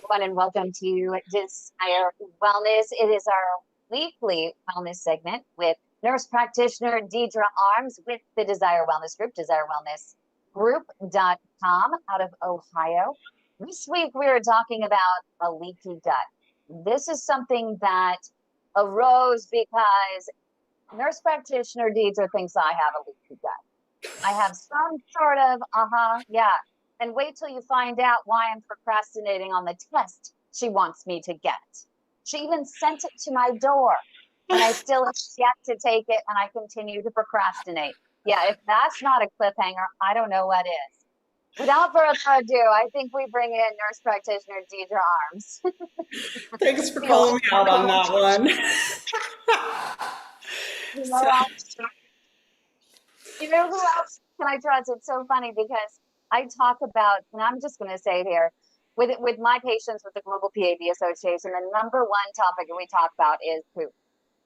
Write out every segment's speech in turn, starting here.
everyone, and welcome to Desire Wellness. It is our weekly wellness segment with Nurse Practitioner Deidre Arms with the Desire Wellness Group, desirewellnessgroup.com out of Ohio. This week, we are talking about a leaky gut. This is something that arose because Nurse Practitioner Deidre thinks I have a leaky gut. I have some sort of, yeah. And wait till you find out why I'm procrastinating on the test she wants me to get. She even sent it to my door, and I still have yet to take it, and I continue to procrastinate. Yeah, if that's not a cliffhanger, I don't know what is. Without further ado, I think we bring in Nurse Practitioner Deidre Arms. Thanks for calling me out on that one. You know, So, you know who else can I trust? It's so funny because I talk about, and I'm just going to say it here, with my patients with the Global PAD Association, the number one topic that we talk about is poop.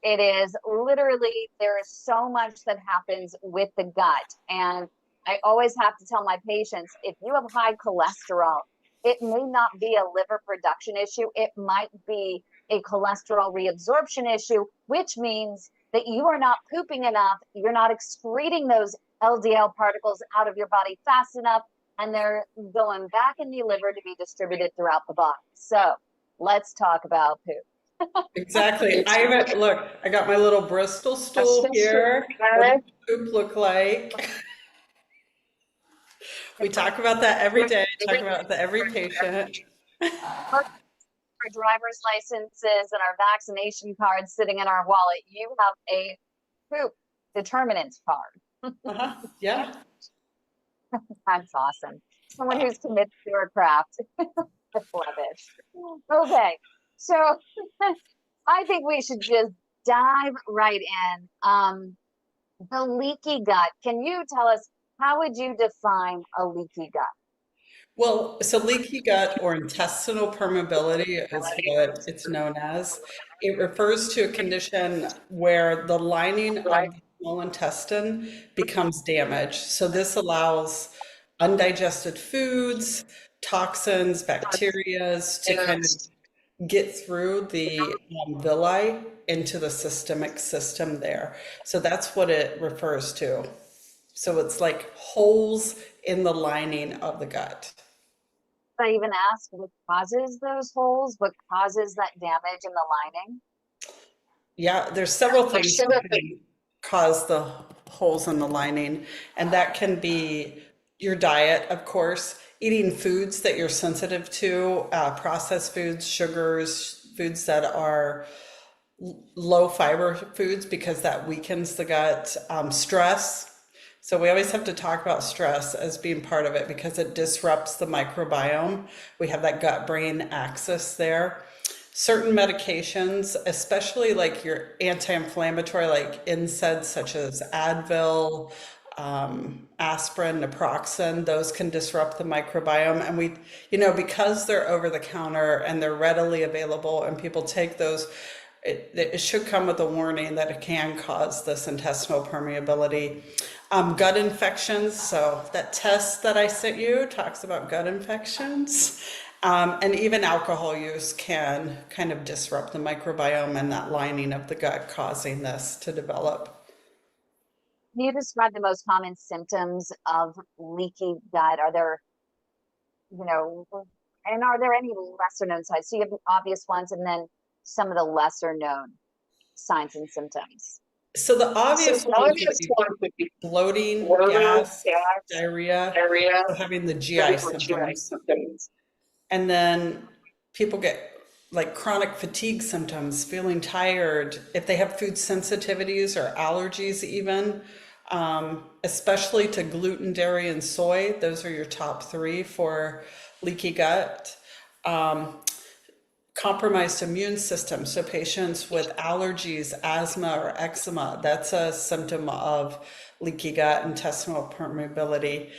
It is literally, there is so much that happens with the gut. And I always have to tell my patients, if you have high cholesterol, it may not be a liver production issue. It might be a cholesterol reabsorption issue, which means that you are not pooping enough. You're not excreting those LDL particles out of your body fast enough, and they're going back in the liver to be distributed throughout the body. So let's talk about poop. exactly. Look, I got my little Bristol stool here. What does poop look like? We talk about that every day, talk about that every patient. Our driver's licenses and our vaccination cards sitting in our wallet. You have a poop determinants card. Yeah. That's awesome. Someone who's committed to their craft. I love it. Okay, so I think we should just dive right in. The leaky gut. Can you tell us, how would you define a leaky gut? Well, so leaky gut or intestinal permeability is what it's known as. It refers to a condition where the lining of the small intestine becomes damaged. So this allows undigested foods, toxins, bacterias to kind of get through the villi into the systemic system there. So that's what it refers to. So it's like holes in the lining of the gut. I even ask what causes those holes, what causes that damage in the lining? Yeah, there's several things that can cause the holes in the lining, and that can be your diet, of course, eating foods that you're sensitive to, processed foods, sugars, foods that are low fiber foods because that weakens the gut, stress. So we always have to talk about stress as being part of it because it disrupts the microbiome. We have that gut-brain axis there. Certain medications, especially like your anti-inflammatory, like NSAIDs such as Advil, aspirin, naproxen, those can disrupt the microbiome. And because they're over the counter and they're readily available and people take those, it should come with a warning that it can cause this intestinal permeability. Gut infections, so that test that I sent you talks about gut infections. And even alcohol use can kind of disrupt the microbiome and that lining of the gut, causing this to develop. Can you describe the most common symptoms of leaky gut? Are there, and are there any lesser known signs? So you have the obvious ones and then some of the lesser known signs and symptoms. So the obvious ones would be bloating, gas, diarrhea, so having the GI symptoms. And then people get like chronic fatigue symptoms, feeling tired, if they have food sensitivities or allergies even, especially to gluten, dairy, and soy. Those are your top three for leaky gut. Compromised immune system. So patients with allergies, asthma, or eczema, that's a symptom of leaky gut, intestinal permeability.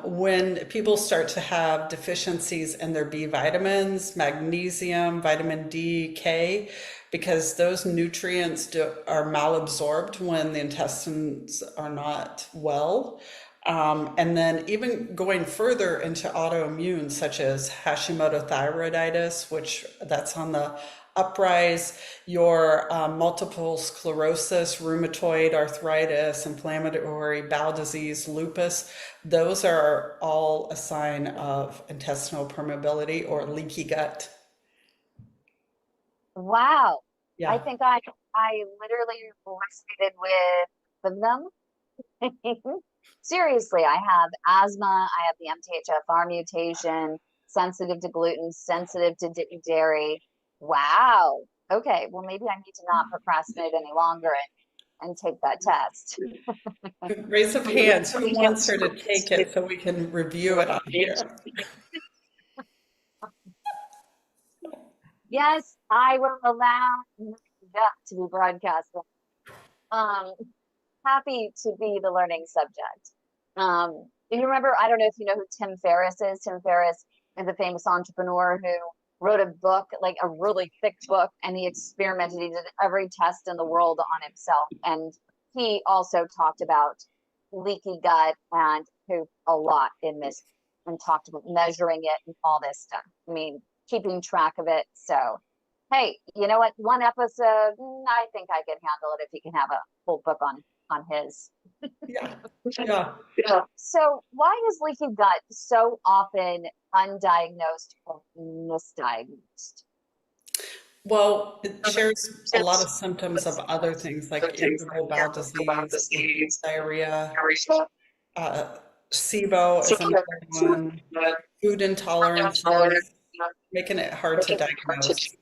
When people start to have deficiencies in their B vitamins, magnesium, vitamin D, K, because those nutrients are malabsorbed when the intestines are not well. And then even going further into autoimmune, such as Hashimoto thyroiditis, which that's on the uprise, your multiple sclerosis, rheumatoid arthritis, inflammatory bowel disease, lupus, those are all a sign of intestinal permeability or leaky gut. Wow. I Yeah. think I literally resonated with them. Seriously, I have asthma, I have the MTHFR mutation, sensitive to gluten, sensitive to dairy. Wow. Okay, well maybe I need to not procrastinate any longer and take that test. Raise of hands. Who wants her to take it so we can review it on here? Yes, I will allow that to be broadcasted. Um, Happy to be the learning subject. You remember, I don't know if you know who Tim Ferriss is. Tim Ferriss is a famous entrepreneur who wrote a book, like a really thick book, and he experimented. He did every test in the world on himself. And he also talked about leaky gut and poop a lot in this and talked about measuring it and all this stuff. I mean, keeping track of it. So, hey, you know what? One episode, I think I can handle it if he can have a whole book on his. Yeah. Yeah. Yeah. So why is leaky gut so often undiagnosed or misdiagnosed? Well, it shares a lot of symptoms of other things like irritable bowel disease, diarrhea, uh, SIBO is another one, food intolerances, making it hard to diagnose.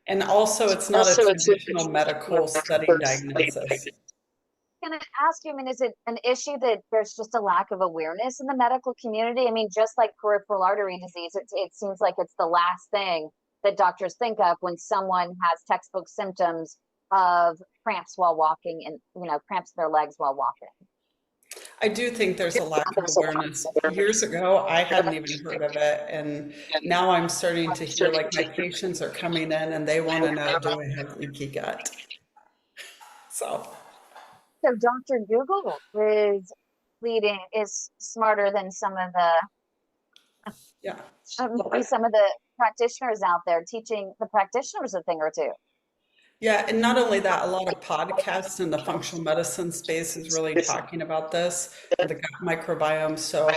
And also, it's not a traditional medical study diagnosis. Can I ask you, I mean, is it an issue that there's just a lack of awareness in the medical community? I mean, just like peripheral artery disease, it seems like it's the last thing that doctors think of when someone has textbook symptoms of cramps while walking and, cramps in their legs while walking. I do think there's a lack of awareness. Years ago, I hadn't even heard of it, and now I'm starting to hear like my patients are coming in and they want to know, do I have leaky gut? So, So Dr. Google is smarter than yeah. some of the practitioners out there teaching the practitioners a thing or two. Yeah, and not only that, a lot of podcasts in the functional medicine space is really talking about this, the gut microbiome. So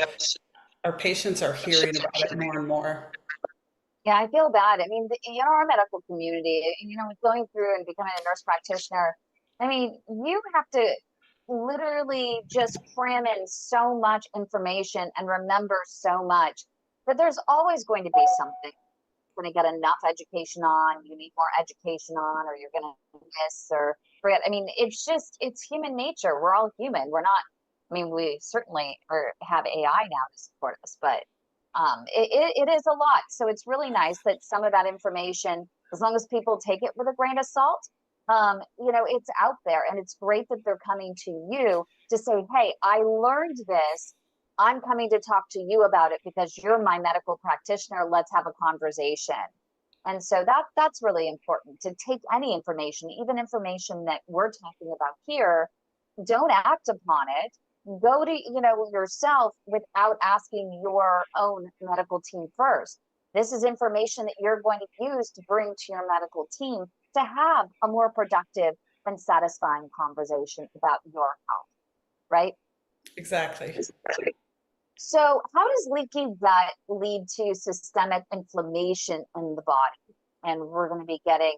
our patients are hearing about it more and more. Yeah, I feel bad. I mean, our medical community, going through and becoming a nurse practitioner, I mean, you have to literally just cram in so much information and remember so much that there's always going to be something you're going to get enough education on, you need more education on, or you're going to miss or forget. I mean, it's human nature. We're all human. We're not, I mean, we certainly have AI now to support us, but it is a lot. So it's really nice that some of that information, as long as people take it with a grain of salt, it's out there, and it's great that they're coming to you to say, hey, I learned this. I'm coming to talk to you about it because you're my medical practitioner. Let's have a conversation. And so that's really important, to take any information, even information that we're talking about here. Don't act upon it. Go to, yourself without asking your own medical team first. This is information that you're going to use to bring to your medical team to have a more productive and satisfying conversation about your health, right? Exactly. So how does leaky gut lead to systemic inflammation in the body? And we're going to be getting,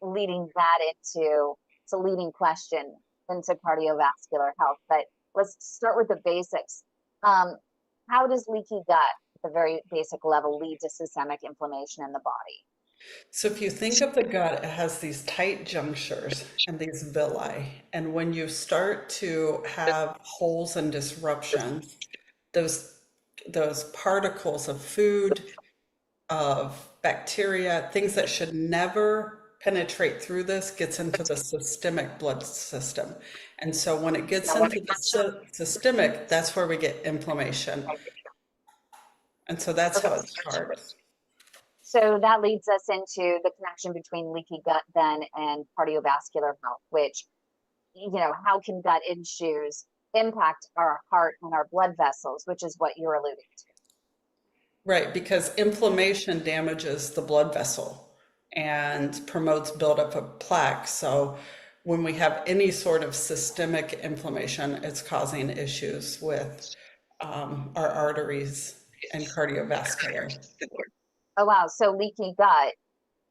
leading that into, it's a leading question into cardiovascular health. But let's start with the basics. How does leaky gut, at the very basic level, lead to systemic inflammation in the body? So if you think of the gut, it has these tight junctures and these villi. And when you start to have holes and disruptions, those those particles of food, of bacteria, things that should never penetrate through this gets into the systemic blood system. And so when it gets into the systemic, that's where we get inflammation. And so that's how it starts. So that leads us into the connection between leaky gut then and cardiovascular health, which, how can gut issues impact our heart and our blood vessels, which is what you're alluding to. Right, because inflammation damages the blood vessel and promotes buildup of plaque. So when we have any sort of systemic inflammation, it's causing issues with our arteries and cardiovascular. Oh, wow. So leaky gut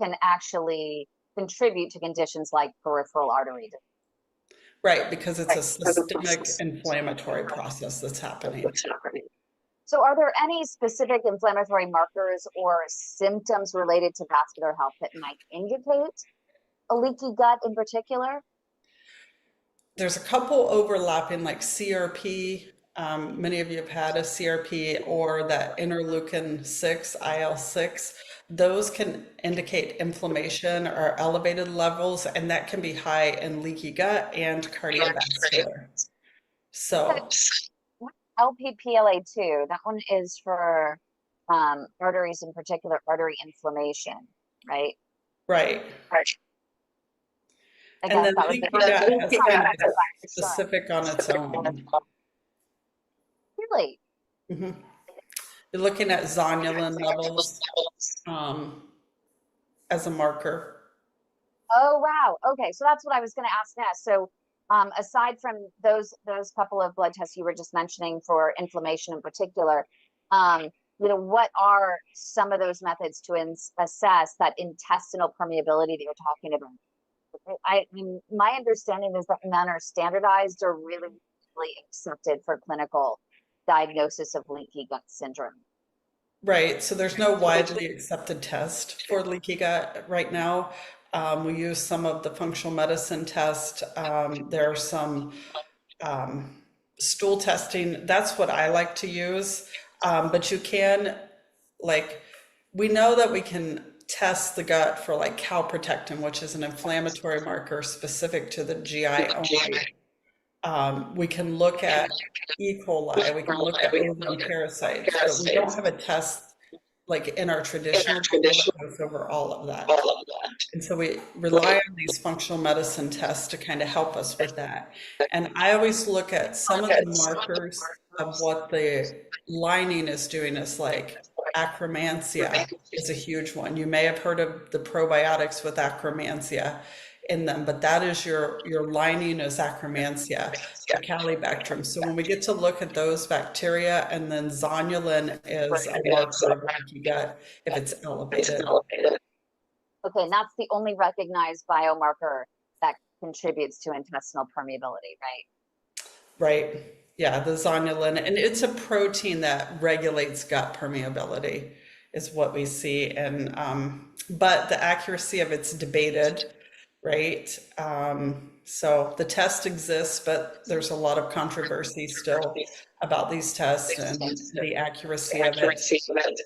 can actually contribute to conditions like peripheral artery disease. Right, because it's a systemic inflammatory process that's happening. So are there any specific inflammatory markers or symptoms related to vascular health that might indicate a leaky gut in particular? There's a couple overlapping, like CRP. Many of you have had a CRP or that interleukin 6, IL-6. Those can indicate inflammation or elevated levels, and that can be high in leaky gut and cardiovascular. So, LPPLA2, that one is for arteries, in particular artery inflammation, right? right. I And guess then that would leaky be gut has kind of a specific on its own. really. hmm You're looking at zonulin levels as a marker. Oh, wow. Okay, so that's what I was going to ask next. So, aside from those couple of blood tests you were just mentioning for inflammation in particular, what are some of those methods to assess that intestinal permeability that you're talking about? I mean, my understanding is that none are standardized or really accepted for clinical diagnosis of leaky gut syndrome. Right, so there's no widely accepted test for leaky gut right now. We use some of the functional medicine test. There are some stool testing. That's what I like to use. But you can, like, we know that we can test the gut for like calprotectin, which is an inflammatory marker specific to the GI only. We can look at E. coli, we can look at ovum parasites, but we don't have a test like in our traditional tool that goes over all of that. And so we rely on these functional medicine tests to kind of help us with that. And I always look at some of the markers of what the lining is doing is like Akkermansia is a huge one. You may have heard of the probiotics with Akkermansia in them, but that is your lining is Akkermansia, the Calibacterium. So when we get to look at those bacteria, and then zonulin is a marker of leaky gut if it's elevated. Okay, and that's the only recognized biomarker that contributes to intestinal permeability, right? Right. Yeah, the zonulin, and it's a protein that regulates gut permeability, is what we see. And but the accuracy of it's debated, right? So the test exists, but there's a lot of controversy still about these tests and the accuracy of it.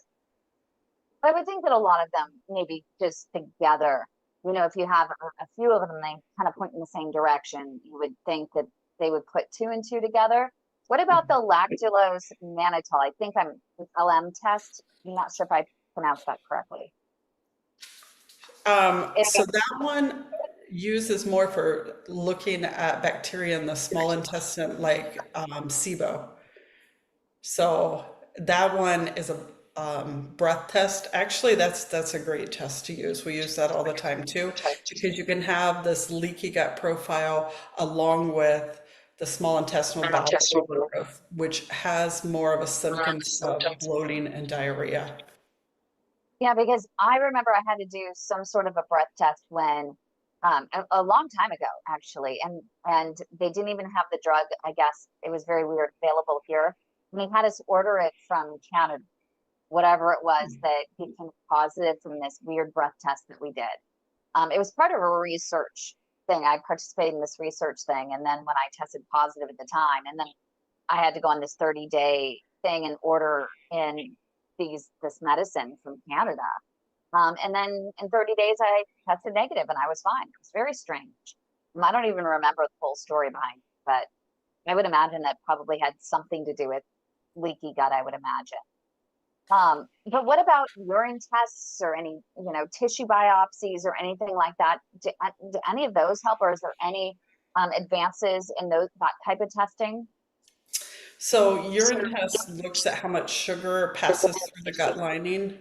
I would think that a lot of them maybe just together, if you have a few of them, they kind of point in the same direction, you would think that they would put two and two together. What about the lactulose mannitol? I think I'm LM test. I'm not sure if I pronounced that correctly. So that one uses more for looking at bacteria in the small intestine, like SIBO. So that one is a breath test. Actually, that's a great test to use. We use that all the time too, because you can have this leaky gut profile along with the small intestinal bowel overgrowth, which has more of a symptoms of bloating and diarrhea. Yeah, because I remember I had to do some sort of a breath test when a long time ago, actually, and they didn't even have the drug. I guess it was very weird available here, and he had us order it from Canada, whatever it was that became positive from this weird breath test that we did. It was part of a research thing. I participated in this research thing, and then when I tested positive at the time, and then I had to go on this 30-day thing and order in this medicine from Canada. And then in 30 days, I tested negative and I was fine. It was very strange. I don't even remember the full story behind it, but I would imagine that probably had something to do with leaky gut, I would imagine. But what about urine tests or any, tissue biopsies or anything like that? Do any of those help, or is there any advances in that type of testing? So urine test looks at how much sugar passes through the gut lining.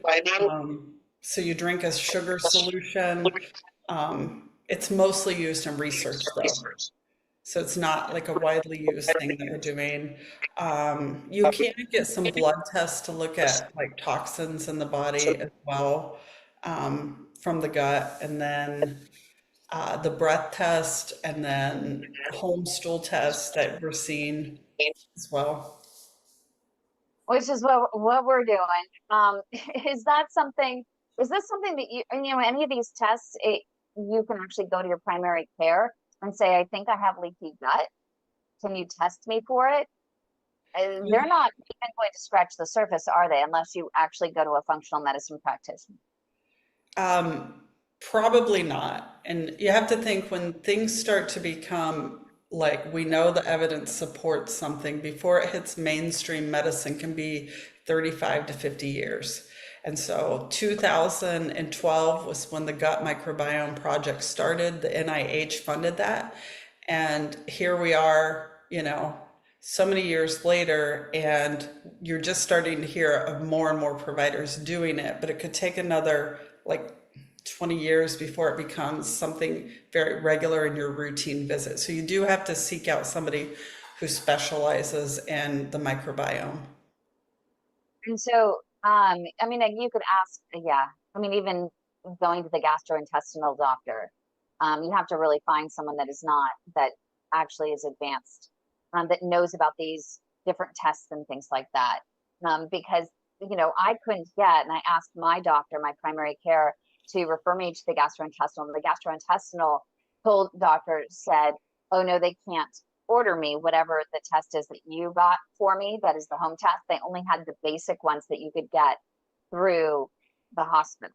So you drink a sugar solution. It's mostly used in research though. So it's not like a widely used thing that we're doing. You can get some blood tests to look at like toxins in the body as well, from the gut, and then the breath test, and then home stool test that we're seeing as well. Which is what we're doing. Is that something, is this something that any of these tests, you can actually go to your primary care and say, I think I have leaky gut. Can you test me for it? They're not even going to scratch the surface, are they? Unless you actually go to a functional medicine practitioner. Um, Probably not. And you have to think when things start to become like we know the evidence supports something before it hits mainstream medicine can be 35 to 50 years. And so 2012 was when the Gut Microbiome Project started. The NIH funded that. And here we are, so many years later, and you're just starting to hear of more and more providers doing it, but it could take another like 20 years before it becomes something very regular in your routine visit. So you do have to seek out somebody who specializes in the microbiome. And so, I mean, like, you could ask, yeah. I mean, even going to the gastrointestinal doctor, you have to really find someone that actually is advanced, that knows about these different tests and things like that. Because, I couldn't get, and I asked my doctor, my primary care, to refer me to the gastrointestinal. And the gastrointestinal told doctor said, oh no, they can't order me whatever the test is that you got for me. That is the home test. They only had the basic ones that you could get through the hospital,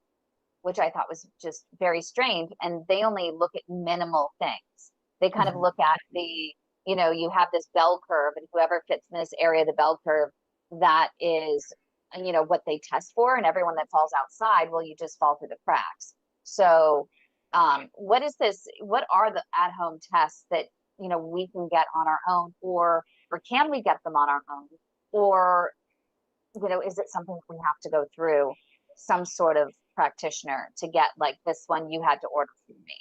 which I thought was just very strange. And they only look at minimal things. They kind of Mhm. look at you have this bell curve, and whoever fits in this area of the bell curve, that is, what they test for. And everyone that falls outside, well, you just fall through the cracks. So, what are the at-home tests that, we can get on our own, or can we get them on our own? Or, is it something we have to go through some sort of practitioner to get, like this one you had to order for me?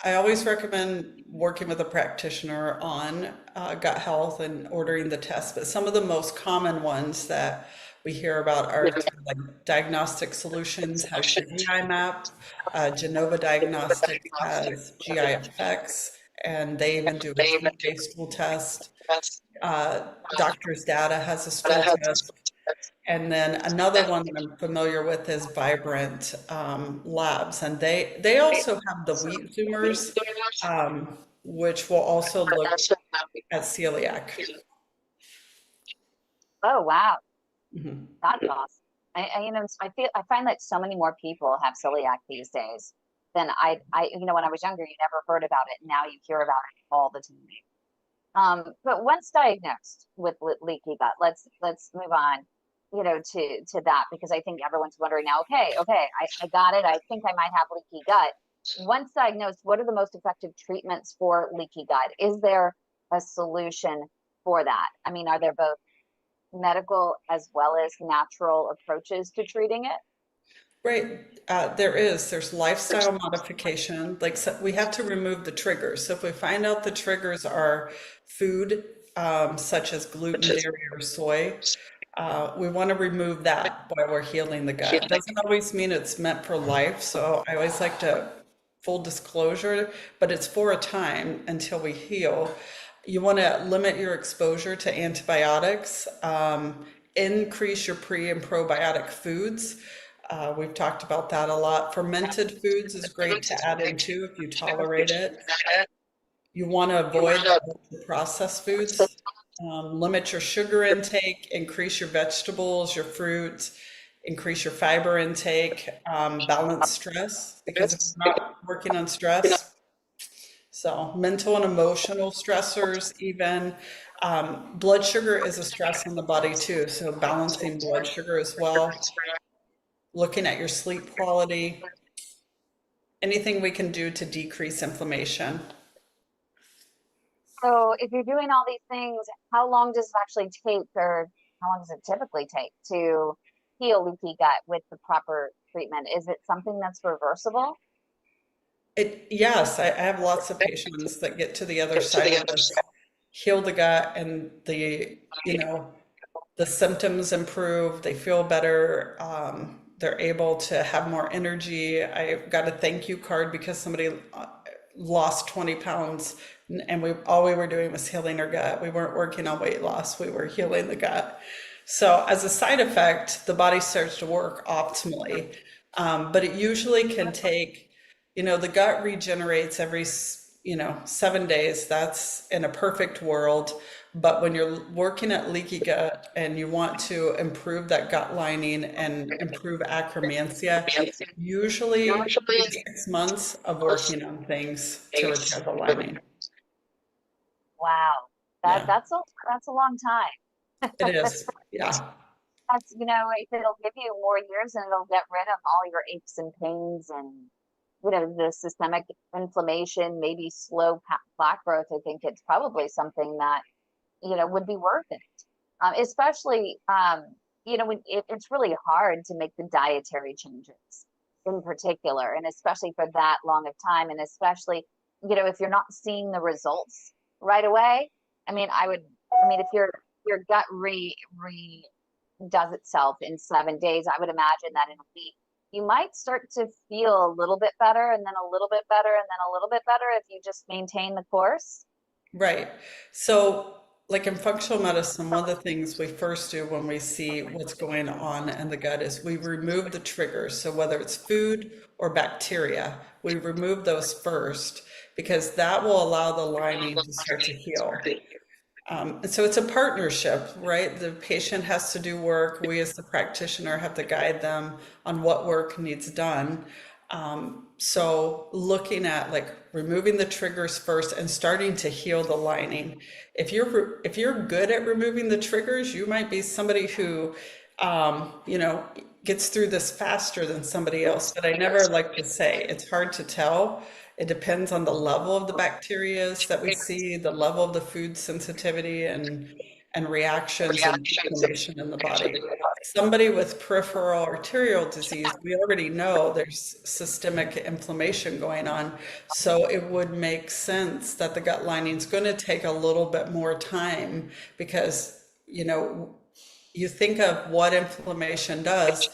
I always recommend working with a practitioner on gut health and ordering the tests, but some of the most common ones that we hear about are through like Diagnostic Solutions has the GI map, Genova Diagnostics has GI effects, and they even do a TK stool test. Doctor's Data has a stool test. And then another one that I'm familiar with is Vibrant Labs, and they also have the wheat zoomers, which will also look at celiac. Oh, wow. Mhm. That's awesome. I find that so many more people have celiac these days than when I was younger, you never heard about it. And now you hear about it all the time. But once diagnosed with leaky gut, let's move on, to that, because I think everyone's wondering now. Okay, I got it. I think I might have leaky gut. Once diagnosed, what are the most effective treatments for leaky gut? Is there a solution for that? I mean, are there both medical as well as natural approaches to treating it? Right. There's lifestyle modification. Like so we have to remove the triggers. So if we find out the triggers are food, such as gluten, dairy, or soy, we want to remove that while we're healing the gut. It doesn't always mean it's meant for life. So I always like to full disclosure, but it's for a time until we heal. You want to limit your exposure to antibiotics, increase your pre and probiotic foods. We've talked about that a lot. Fermented foods is great to add in too if you tolerate it. You want to avoid the processed foods. Limit your sugar intake, increase your vegetables, your fruits, increase your fiber intake, balance stress, because if we're not working on stress, so mental and emotional stressors, even blood sugar is a stress on the body too. So balancing blood sugar as well, looking at your sleep quality, anything we can do to decrease inflammation. So if you're doing all these things, how long does it actually take, or how long does it typically take to heal leaky gut with the proper treatment? Is it something that's reversible? Yes, I have lots of patients that get to the other side of this, heal the gut, and the symptoms improve, they feel better, they're able to have more energy. I got a thank you card because somebody lost 20 pounds and all we were doing was healing her gut. We weren't working on weight loss, we were healing the gut. So as a side effect, the body starts to work optimally. But it usually can take, the gut regenerates every, 7 days. That's in a perfect world. But when you're working at leaky gut and you want to improve that gut lining and improve acromancia, usually 6 months of working on things to repair the lining. Wow, Yeah, that's a long time. it is. Yeah. That's, it'll give you more years and it'll get rid of all your aches and pains and, the systemic inflammation, maybe slow plaque growth. I think it's probably something that, would be worth it. Especially, when it's really hard to make the dietary changes in particular, and especially for that long of time, and especially, if you're not seeing the results right away. If your gut re does itself in 7 days, I would imagine that in a week you might start to feel a little bit better, and then a little bit better, and then a little bit better if you just maintain the course. Right. So, like in functional medicine, one of the things we first do when we see what's going on in the gut is we remove the triggers. So, whether it's food or bacteria, we remove those first because that will allow the lining to start to heal. And so it's a partnership, right? The patient has to do work. We, as the practitioner, have to guide them on what work needs done. So looking at like removing the triggers first and starting to heal the lining. If you're good at removing the triggers, you might be somebody who, gets through this faster than somebody else. But I never like to say it's hard to tell. It depends on the level of the bacterias that we see, the level of the food sensitivity and reactions and inflammation in the body. Somebody with peripheral arterial disease, we already know there's systemic inflammation going on. So it would make sense that the gut lining is going to take a little bit more time because, you think of what inflammation does,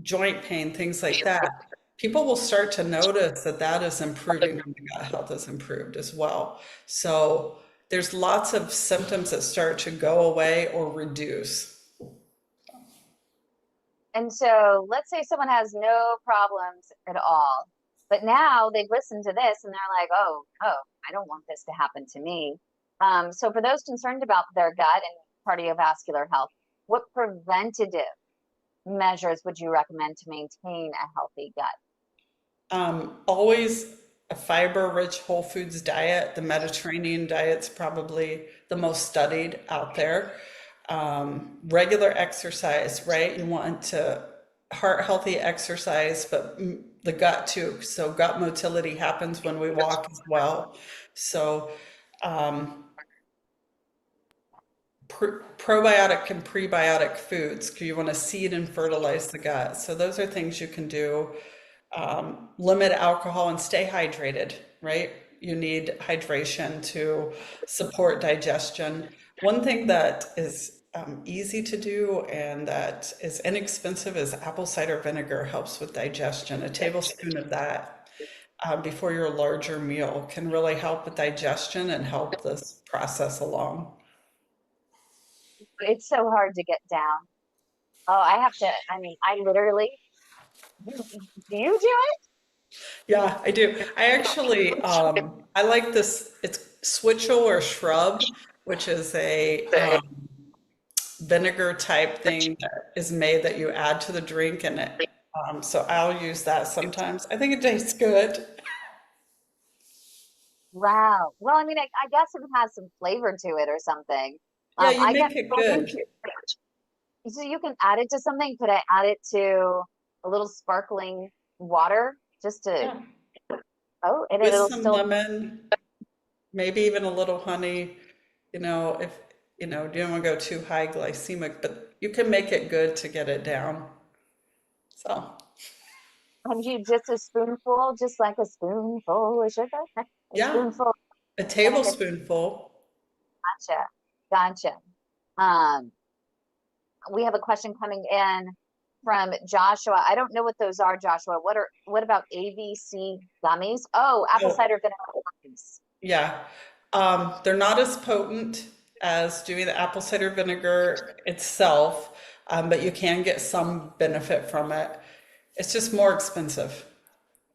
joint pain, things like that. People will start to notice that that is improving when the gut health is improved as well. So there's lots of symptoms that start to go away or reduce. And so let's say someone has no problems at all, but now they've listened to this and they're like, oh, I don't want this to happen to me. So for those concerned about their gut and cardiovascular health, what preventative measures would you recommend to maintain a healthy gut? Always a fiber-rich whole foods diet. The Mediterranean diet's probably the most studied out there. Regular exercise, right? You want to heart healthy exercise, but the gut too. So gut motility happens when we walk as well. So probiotic and prebiotic foods, because you want to seed and fertilize the gut. So those are things you can do. Limit alcohol and stay hydrated, right? You need hydration to support digestion. One thing that is easy to do and that is inexpensive is apple cider vinegar helps with digestion. A tablespoon of that before your larger meal can really help with digestion and help this process along. It's so hard to get down. Oh, I literally, do you do it? Yeah, I do. I actually, I like this. It's switchel or shrub, which is a vinegar type thing that is made that you add to the drink, and so I'll use that sometimes. I think it tastes good. Wow. Well, I guess it has some flavor to it or something. Yeah, you I get, make it good. so you can add it to something. Could I add it to a little sparkling water just to, Yeah, oh, and with it'll some still, lemon. maybe even a little honey, if, you don't want to go too high glycemic, but you can make it good to get it down. So, And you just a spoonful, just like a spoonful of sugar, a yeah, spoonful of a vinegar. tablespoonful. Gotcha, gotcha. Um, we have a question coming in from Joshua. I don't know what those are, Joshua. What about ABC gummies? Oh, apple Oh, cider vinegar gummies. yeah. They're not as potent as doing the apple cider vinegar itself, but you can get some benefit from it. It's just more expensive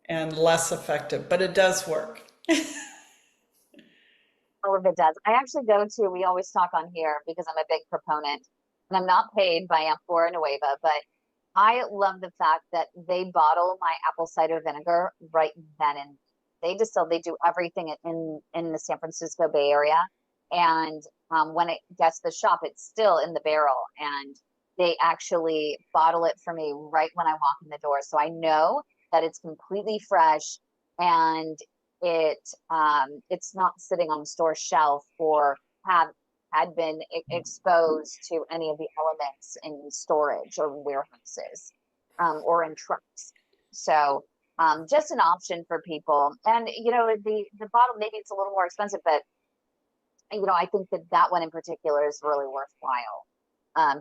and less effective, but it does work. All of it does. I actually go to, we always talk on here because I'm a big proponent and I'm not paid by Amphora Nueva, but I love the fact that they bottle my apple cider vinegar right then, and they do everything in the San Francisco Bay Area. And when it gets to the shop, it's still in the barrel, and they actually bottle it for me right when I walk in the door. So I know that it's completely fresh, and it it's not sitting on the store shelf or have had been exposed to any of the elements in storage or warehouses, or in trucks. So just an option for people. And the bottle, maybe it's a little more expensive, but I think that one in particular is really worthwhile,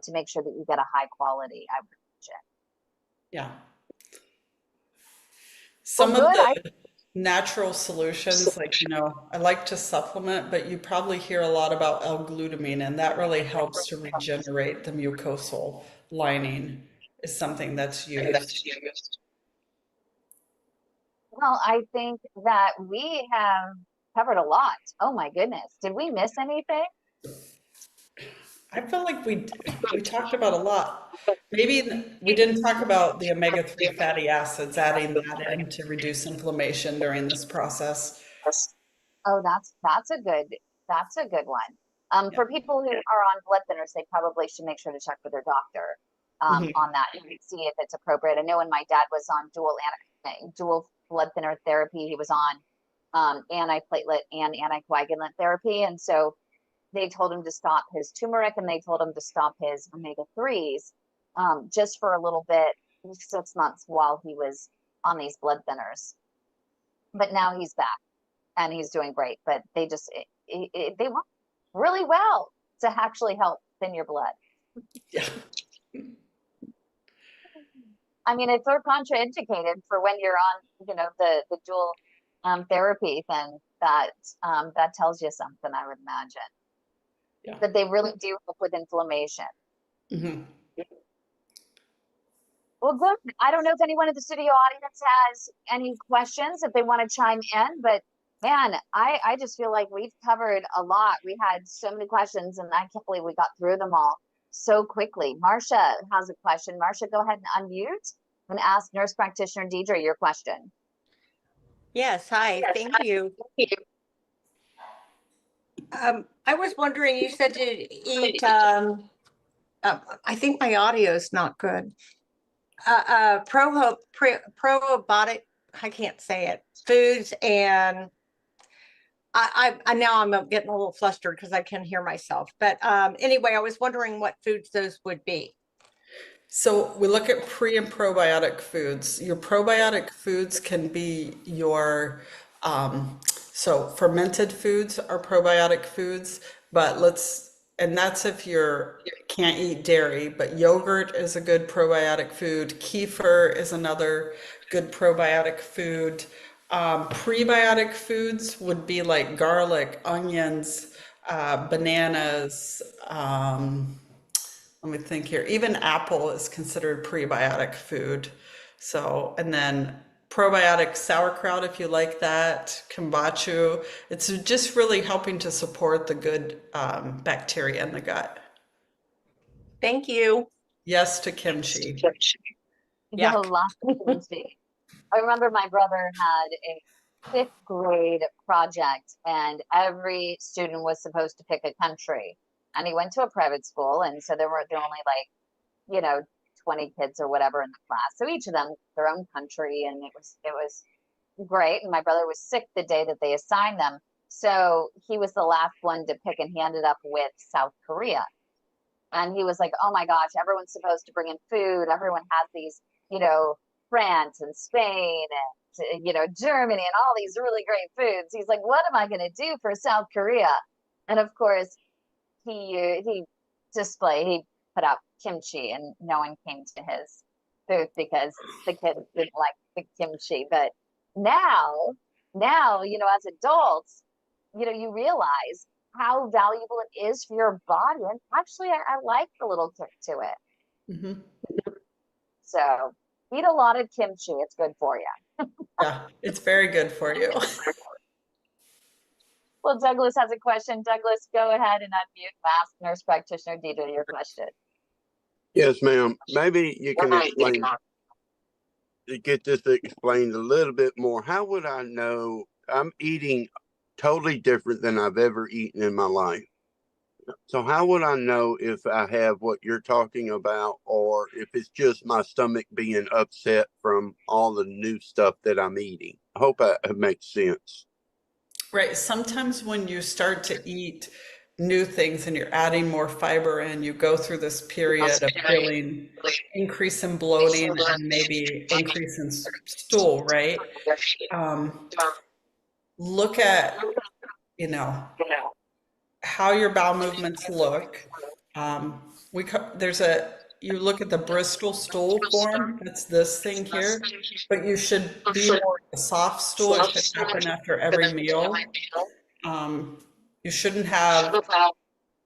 to make sure that you get a high quality, I would imagine. Yeah. Well, Some of good. the natural solutions, like, I like to supplement, but you probably hear a lot about L-glutamine, and that really helps to regenerate the mucosal lining, is something that's used. Well, I think that we have covered a lot. Oh my goodness. Did we miss anything? I feel like we talked about a lot. Maybe we didn't talk about the omega-3 fatty acids, adding that in to reduce inflammation during this process. Oh, that's a good one. Yeah. For people who are on blood thinners, they probably should make sure to check with their doctor Mhm. on that and see if it's appropriate. I know when my dad was on dual blood thinner therapy, he was on antiplatelet and anticoagulant therapy, and so they told him to stop his turmeric and they told him to stop his omega-3s, just for a little bit, 6 months while he was on these blood thinners. But now he's back and he's doing great. But they work really well to actually help thin your blood. Yeah. I mean, if they're contraindicated for when you're on, the dual therapy, then that tells you something, I would imagine. Yeah. That they really do help with inflammation. Mhm. Well, good. I don't know if anyone in the studio audience has any questions, if they want to chime in, but man, I just feel like we've covered a lot. We had so many questions, and I can't believe we got through them all so quickly. Marcia has a question. Marcia, go ahead and unmute and ask Nurse Practitioner Deidre your question. Yes, hi, thank you. I was wondering, you said to eat, I think my audio is not good. Probiotic, I can't say it, foods, and I now I'm getting a little flustered because I can hear myself. But anyway, I was wondering what foods those would be. So we look at pre and probiotic foods. Your probiotic foods can be so fermented foods are probiotic foods, but and that's if you're can't eat dairy, but yogurt is a good probiotic food. Kefir is another good probiotic food. Prebiotic foods would be like garlic, onions, bananas, let me think here. Even apple is considered prebiotic food. So, and then probiotic sauerkraut, if you like that, kombucha. It's just really helping to support the good bacteria in the gut. Thank you. Yes to kimchi. Yeah, Yuck. lots of kimchi. I remember my brother had a fifth grade project, and every student was supposed to pick a country. And he went to a private school, and so there were only like, you know, 20 kids or whatever in the class. So each of them their own country, and it was great. And my brother was sick the day that they assigned them. So he was the last one to pick, and he ended up with South Korea. And he was like, oh my gosh, everyone's supposed to bring in food. Everyone has these, France and Spain and, Germany and all these really great foods. He's like, what am I going to do for South Korea? And of course, he put out kimchi, and no one came to his booth because the kids didn't like the kimchi. But now, as adults, you realize how valuable it is for your body. And actually, I like the little kick to it. Mm-hmm. So eat a lot of kimchi. It's good for you. Yeah, it's very good for you. Well, Douglas has a question. Douglas, go ahead and unmute and ask Nurse Practitioner Deidre your question. Yes, ma'am. Maybe you can explain, to get this explained a little bit more. How would I know I'm eating totally different than I've ever eaten in my life? So how would I know if I have what you're talking about, or if it's just my stomach being upset from all the new stuff that I'm eating? I hope that makes sense. Right. Sometimes when you start to eat new things and you're adding more fiber in, you go through this period of feeling increase in bloating and maybe increase in stool, right? Look at, how your bowel movements look. You look at the Bristol stool form, that's this thing here, but you should be more a soft stool. It should happen after every meal. You shouldn't have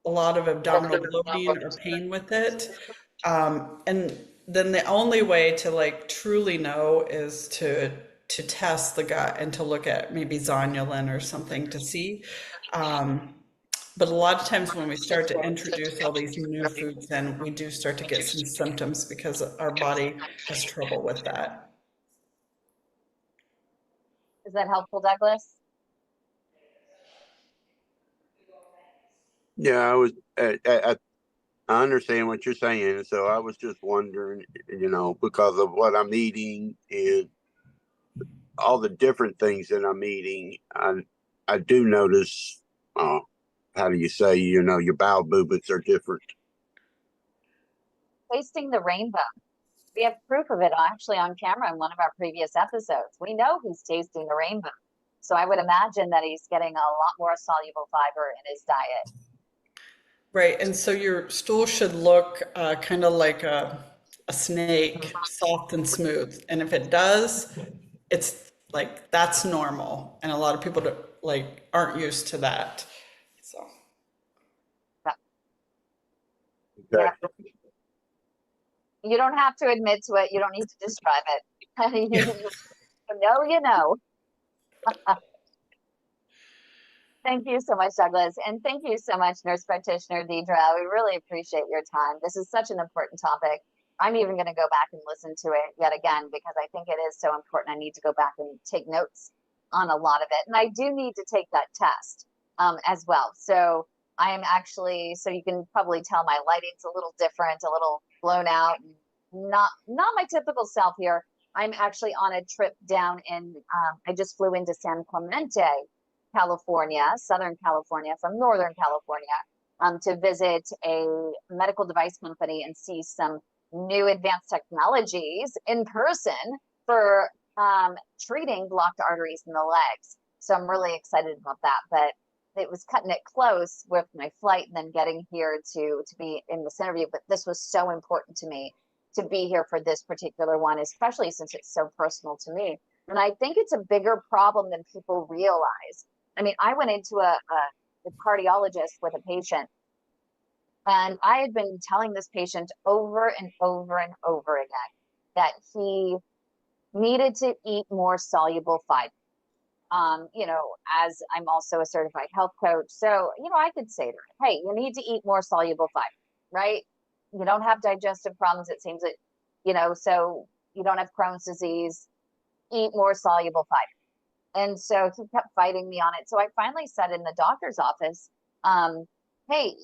a lot of abdominal bloating or pain with it. And then the only way to like truly know is to test the gut and to look at maybe zonulin or something to see. But a lot of times when we start to introduce all these new foods in, we do start to get some symptoms because our body has trouble with that. Is that helpful, Douglas? Yeah, I understand what you're saying. So I was just wondering, because of what I'm eating and all the different things that I'm eating, I do notice, how do you say, your bowel movements are different. Tasting the rainbow. We have proof of it actually on camera in one of our previous episodes. We know he's tasting the rainbow. So I would imagine that he's getting a lot more soluble fiber in his diet. Right, and so your stool should look kind of like a snake, soft and smooth. And if it does, it's like that's normal. And a lot of people aren't used to that. So Okay. Yeah. You don't have to admit to it. You don't need to describe it. You know. Thank you so much, Douglas. And thank you so much, Nurse Practitioner Deidre. We really appreciate your time. This is such an important topic. I'm even going to go back and listen to it yet again because I think it is so important. I need to go back and take notes on a lot of it. And I do need to take that test as well. So I am actually, so you can probably tell my lighting's a little different, a little blown out, not my typical self here. I'm actually on a trip down I just flew into San Clemente, California, Southern California, from Northern California, to visit a medical device company and see some new advanced technologies in person for treating blocked arteries in the legs. So I'm really excited about that. But it was cutting it close with my flight and then getting here to be in this interview. But this was so important to me to be here for this particular one, especially since it's so personal to me. And I think it's a bigger problem than people realize. I mean, I went into a cardiologist with a patient, and I had been telling this patient over and over and over again that he needed to eat more soluble fiber. As I'm also a certified health coach. So, I could say to her, hey, you need to eat more soluble fiber, right? You don't have digestive problems. It seems that, so you don't have Crohn's disease, eat more soluble fiber. And so he kept fighting me on it. So I finally said in the doctor's office, hey,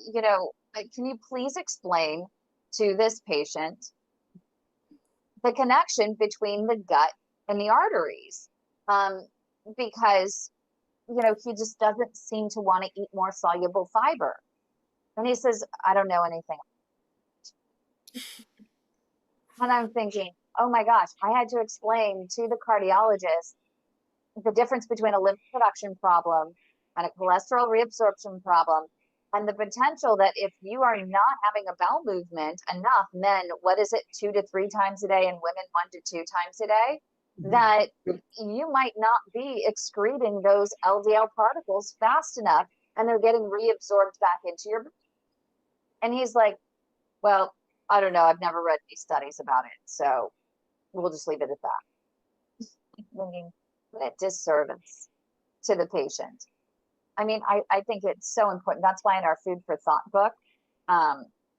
can you please explain to this patient the connection between the gut and the arteries? Because he just doesn't seem to want to eat more soluble fiber. And he says, I don't know anything. And I'm thinking, oh my gosh, I had to explain to the cardiologist the difference between a liver production problem and a cholesterol reabsorption problem, and the potential that if you are not having a bowel movement enough, men, what is it, 2 to 3 times a day, and women 1 to 2 times a day, that you might not be excreting those LDL particles fast enough, and they're getting reabsorbed back into your body. And he's like, well, I don't know. I've never read any studies about it, so we'll just leave it at that. Thinking, what a disservice to the patient. I mean, I think it's so important. That's why in our Food for Thought book,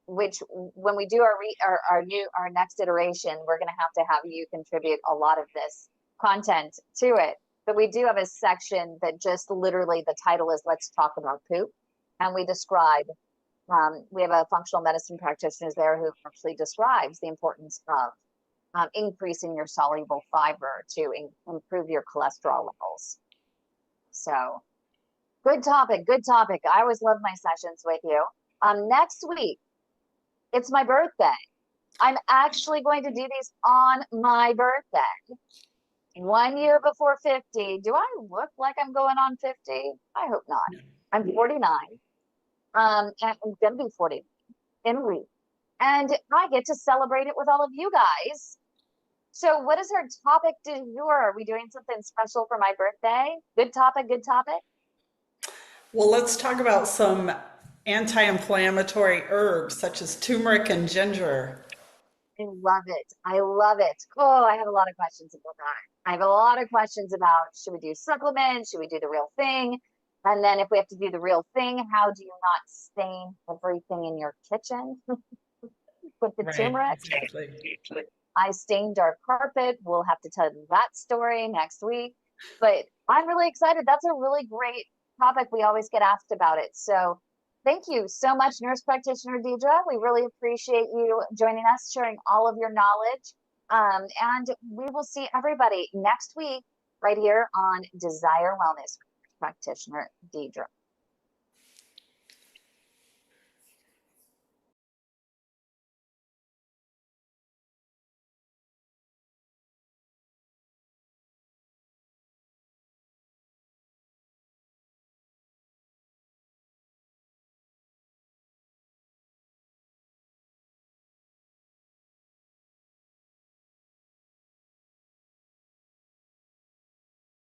which when we do our next iteration, we're going to have you contribute a lot of this content to it. But we do have a section that just literally the title is "Let's Talk About Poop," and we describe. We have a functional medicine practitioner there who actually describes the importance of increasing your soluble fiber to improve your cholesterol levels. So good topic, good topic. I always love my sessions with you. Next week, it's my birthday. I'm actually going to do these on my birthday. 1 year before 50. Do I look like I'm going on 50? I hope not. I'm 49. And I'm going to be 40 in a week. And I get to celebrate it with all of you guys. So what is our topic du jour? Are we doing something special for my birthday? Good topic, good topic. Well, let's talk about some anti-inflammatory herbs such as turmeric and ginger. I love it. I love it. Oh, I have a lot of questions about that. I have a lot of questions about, should we do supplements? Should we do the real thing? And then if we have to do the real thing, how do you not stain everything in your kitchen with the turmeric? Exactly. I stained our carpet. We'll have to tell that story next week. But I'm really excited. That's a really great topic. We always get asked about it. So thank you so much, Nurse Practitioner Deidre. We really appreciate you joining us, sharing all of your knowledge. And we will see everybody next week right here on Desire Wellness Practitioner Deidre.